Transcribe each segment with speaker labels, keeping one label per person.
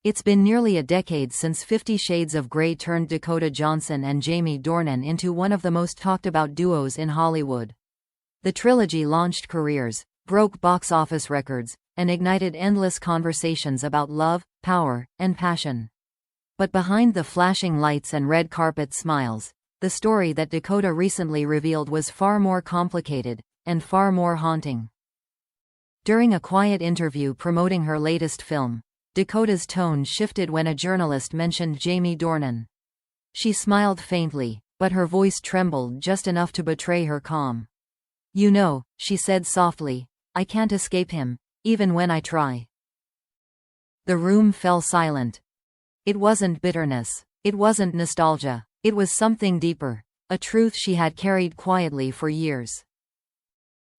Speaker 1: It's been nearly a decade since 50 Shades of Grey turned Dakota Johnson and Jamie Dornan into one of the most talked-about duos in Hollywood. The trilogy launched careers, broke box office records, and ignited endless conversations about love, power, and passion. But behind the flashing lights and red carpet smiles, the story that Dakota recently revealed was far more complicated, and far more haunting. During a quiet interview promoting her latest film, Dakota's tone shifted when a journalist mentioned Jamie Dornan. She smiled faintly, but her voice trembled just enough to betray her calm. "You know," she said softly, "I can't escape him, even when I try." The room fell silent. It wasn't bitterness. It wasn't nostalgia. It was something deeper, a truth she had carried quietly for years.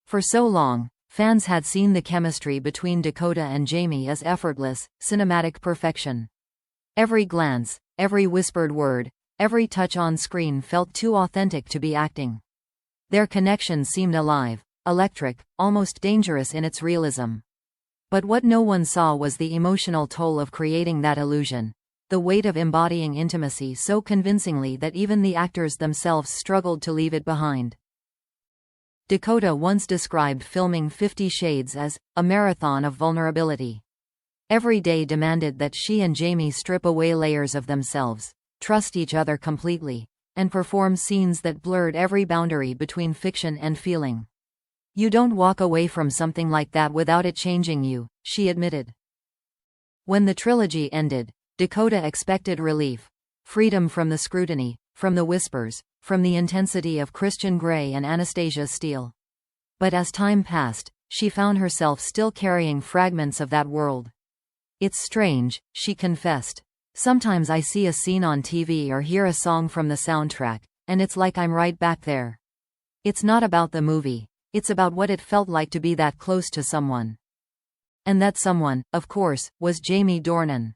Speaker 1: For so long, fans had seen the chemistry between Dakota and Jamie as effortless, cinematic perfection. Every glance, every whispered word, every touch on screen felt too authentic to be acting. Their connection seemed alive, electric, almost dangerous in its realism. But what no one saw was the emotional toll of creating that illusion, the weight of embodying intimacy so convincingly that even the actors themselves struggled to leave it behind. Dakota once described filming 50 Shades as a marathon of vulnerability. Every day demanded that she and Jamie strip away layers of themselves, trust each other completely, and perform scenes that blurred every boundary between fiction and feeling. "You don't walk away from something like that without it changing you," she admitted. When the trilogy ended, Dakota expected relief, freedom from the scrutiny, from the whispers, from the intensity of Christian Grey and Anastasia Steele. But as time passed, she found herself still carrying fragments of that world. "It's strange," she confessed. "Sometimes I see a scene on TV or hear a song from the soundtrack, and it's like I'm right back there. It's not about the movie, it's about what it felt like to be that close to someone." And that someone, of course, was Jamie Dornan.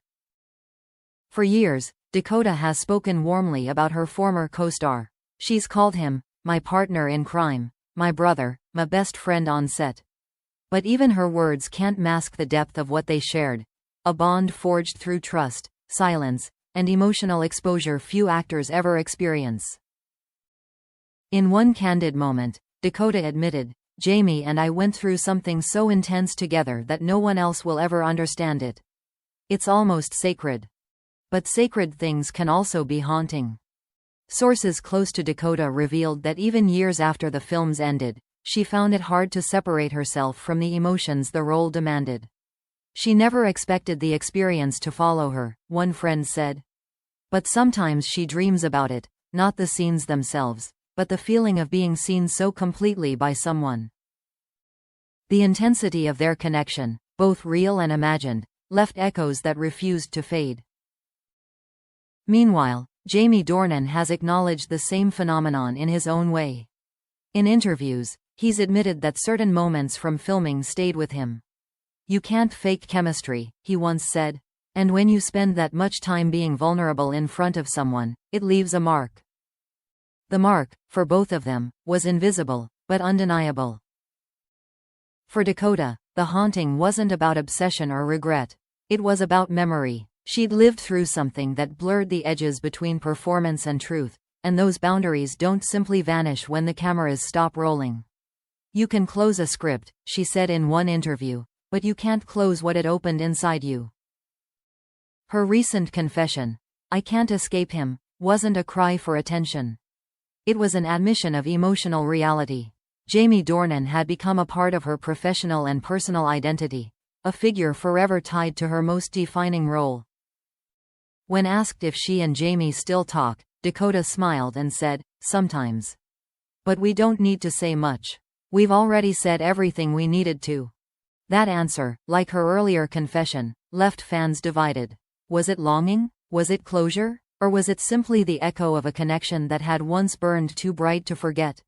Speaker 1: For years, Dakota has spoken warmly about her former co-star. She's called him, "my partner in crime, my brother, my best friend on set." But even her words can't mask the depth of what they shared, a bond forged through trust, silence, and emotional exposure few actors ever experience. In one candid moment, Dakota admitted, "Jamie and I went through something so intense together that no one else will ever understand it. It's almost sacred." But sacred things can also be haunting. Sources close to Dakota revealed that even years after the films ended, she found it hard to separate herself from the emotions the role demanded. She never expected the experience to follow her, one friend said. But sometimes she dreams about it, not the scenes themselves, but the feeling of being seen so completely by someone. The intensity of their connection, both real and imagined, left echoes that refused to fade. Meanwhile, Jamie Dornan has acknowledged the same phenomenon in his own way. In interviews, he's admitted that certain moments from filming stayed with him. "You can't fake chemistry," he once said. "And when you spend that much time being vulnerable in front of someone, it leaves a mark." The mark, for both of them, was invisible, but undeniable. For Dakota, the haunting wasn't about obsession or regret. It was about memory. She'd lived through something that blurred the edges between performance and truth, and those boundaries don't simply vanish when the cameras stop rolling. "You can close a script," she said in one interview, "but you can't close what it opened inside you." Her recent confession, "I can't escape him," wasn't a cry for attention. It was an admission of emotional reality. Jamie Dornan had become a part of her professional and personal identity, a figure forever tied to her most defining role. When asked if she and Jamie still talk, Dakota smiled and said, "Sometimes. But we don't need to say much. We've already said everything we needed to." That answer, like her earlier confession, left fans divided. Was it longing? Was it closure? Or was it simply the echo of a connection that had once burned too bright to forget?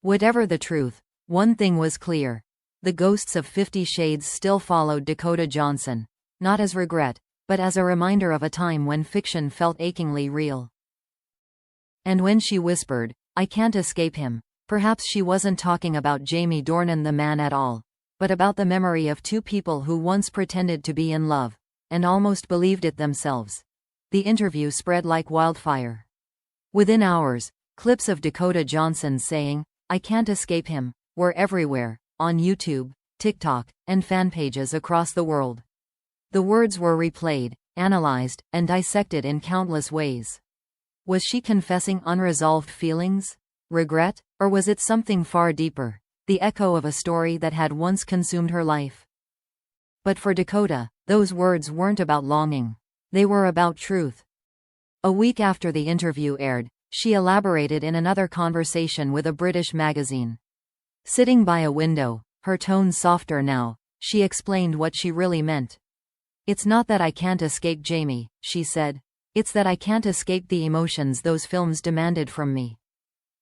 Speaker 1: Whatever the truth, one thing was clear. The ghosts of 50 Shades still followed Dakota Johnson, not as regret, but as a reminder of a time when fiction felt achingly real. And when she whispered, "I can't escape him," perhaps she wasn't talking about Jamie Dornan the man at all, but about the memory of two people who once pretended to be in love, and almost believed it themselves. The interview spread like wildfire. Within hours, clips of Dakota Johnson saying, "I can't escape him," were everywhere, on YouTube, TikTok, and fan pages across the world. The words were replayed, analyzed, and dissected in countless ways. Was she confessing unresolved feelings? Regret? Or was it something far deeper? The echo of a story that had once consumed her life? But for Dakota, those words weren't about longing. They were about truth. A week after the interview aired, she elaborated in another conversation with a British magazine. Sitting by a window, her tone softer now, she explained what she really meant. "It's not that I can't escape Jamie," she said. "It's that I can't escape the emotions those films demanded from me.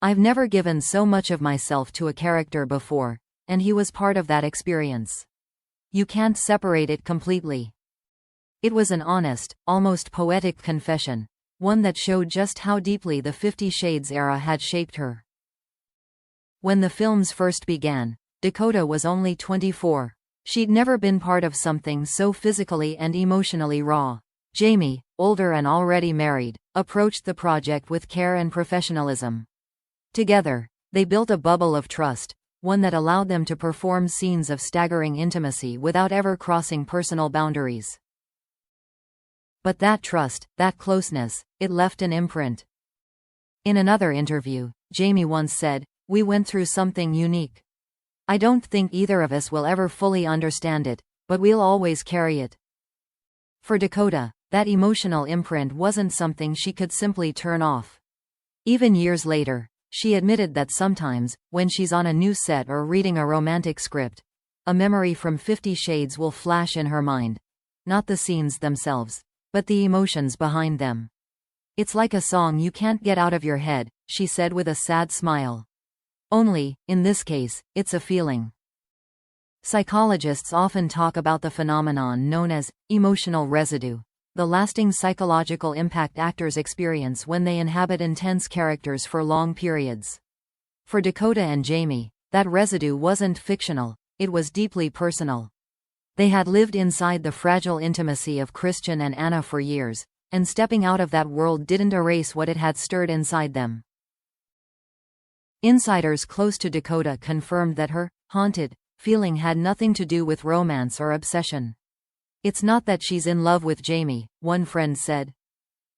Speaker 1: I've never given so much of myself to a character before, and he was part of that experience. You can't separate it completely." It was an honest, almost poetic confession, one that showed just how deeply the 50 Shades era had shaped her. When the films first began, Dakota was only 24. She'd never been part of something so physically and emotionally raw. Jamie, older and already married, approached the project with care and professionalism. Together, they built a bubble of trust, one that allowed them to perform scenes of staggering intimacy without ever crossing personal boundaries. But that trust, that closeness, it left an imprint. In another interview, Jamie once said, "We went through something unique. I don't think either of us will ever fully understand it, but we'll always carry it." For Dakota, that emotional imprint wasn't something she could simply turn off. Even years later, she admitted that sometimes, when she's on a new set or reading a romantic script, a memory from 50 Shades will flash in her mind. Not the scenes themselves, but the emotions behind them. "It's like a song you can't get out of your head," she said with a sad smile. Only, in this case, it's a feeling. Psychologists often talk about the phenomenon known as emotional residue, the lasting psychological impact actors experience when they inhabit intense characters for long periods. For Dakota and Jamie, that residue wasn't fictional, it was deeply personal. They had lived inside the fragile intimacy of Christian and Anna for years, and stepping out of that world didn't erase what it had stirred inside them. Insiders close to Dakota confirmed that her haunted feeling had nothing to do with romance or obsession. "It's not that she's in love with Jamie," one friend said.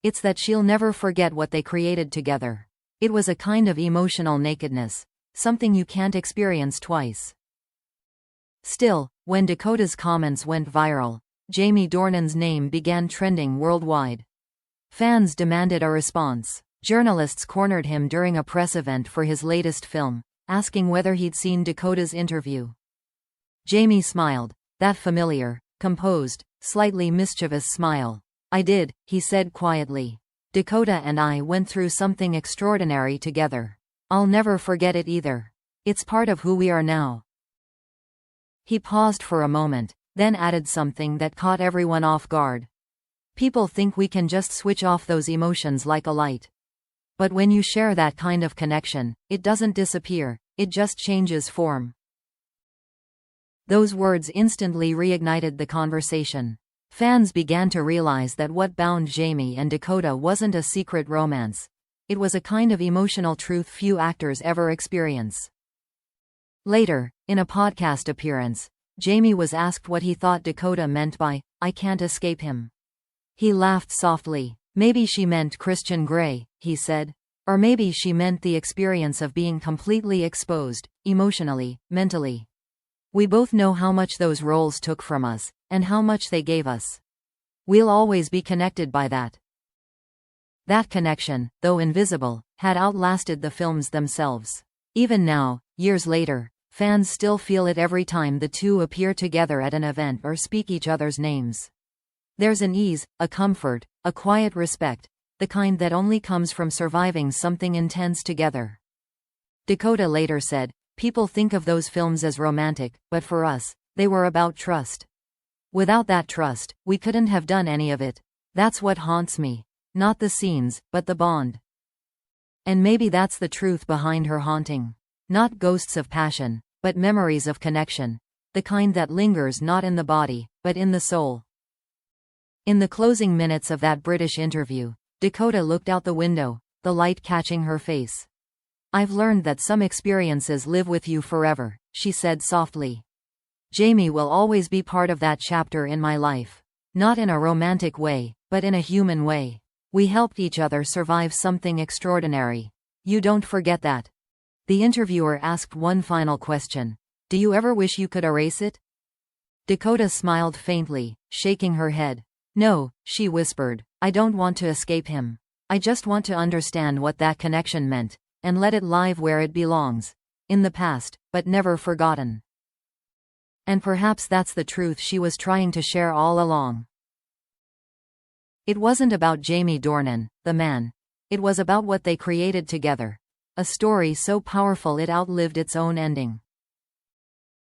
Speaker 1: "It's that she'll never forget what they created together. It was a kind of emotional nakedness, something you can't experience twice." Still, when Dakota's comments went viral, Jamie Dornan's name began trending worldwide. Fans demanded a response. Journalists cornered him during a press event for his latest film, asking whether he'd seen Dakota's interview. Jamie smiled, that familiar, composed, slightly mischievous smile. "I did," he said quietly. "Dakota and I went through something extraordinary together. I'll never forget it either. It's part of who we are now." He paused for a moment, then added something that caught everyone off guard. "People think we can just switch off those emotions like a light. But when you share that kind of connection, it doesn't disappear, it just changes form." Those words instantly reignited the conversation. Fans began to realize that what bound Jamie and Dakota wasn't a secret romance. It was a kind of emotional truth few actors ever experience. Later, in a podcast appearance, Jamie was asked what he thought Dakota meant by, "I can't escape him." He laughed softly. "Maybe she meant Christian Grey," he said. "Or maybe she meant the experience of being completely exposed, emotionally, mentally. We both know how much those roles took from us, and how much they gave us. We'll always be connected by that." That connection, though invisible, had outlasted the films themselves. Even now, years later, fans still feel it every time the two appear together at an event or speak each other's names. There's an ease, a comfort, a quiet respect, the kind that only comes from surviving something intense together. Dakota later said, "People think of those films as romantic, but for us, they were about trust. Without that trust, we couldn't have done any of it. That's what haunts me. Not the scenes, but the bond." And maybe that's the truth behind her haunting. Not ghosts of passion, but memories of connection. The kind that lingers not in the body, but in the soul. In the closing minutes of that British interview, Dakota looked out the window, the light catching her face. "I've learned that some experiences live with you forever," she said softly. "Jamie will always be part of that chapter in my life. Not in a romantic way, but in a human way. We helped each other survive something extraordinary. You don't forget that." The interviewer asked one final question. "Do you ever wish you could erase it?" Dakota smiled faintly, shaking her head. "No," she whispered. "I don't want to escape him. I just want to understand what that connection meant, and let it live where it belongs. In the past, but never forgotten." And perhaps that's the truth she was trying to share all along. It wasn't about Jamie Dornan, the man. It was about what they created together. A story so powerful it outlived its own ending.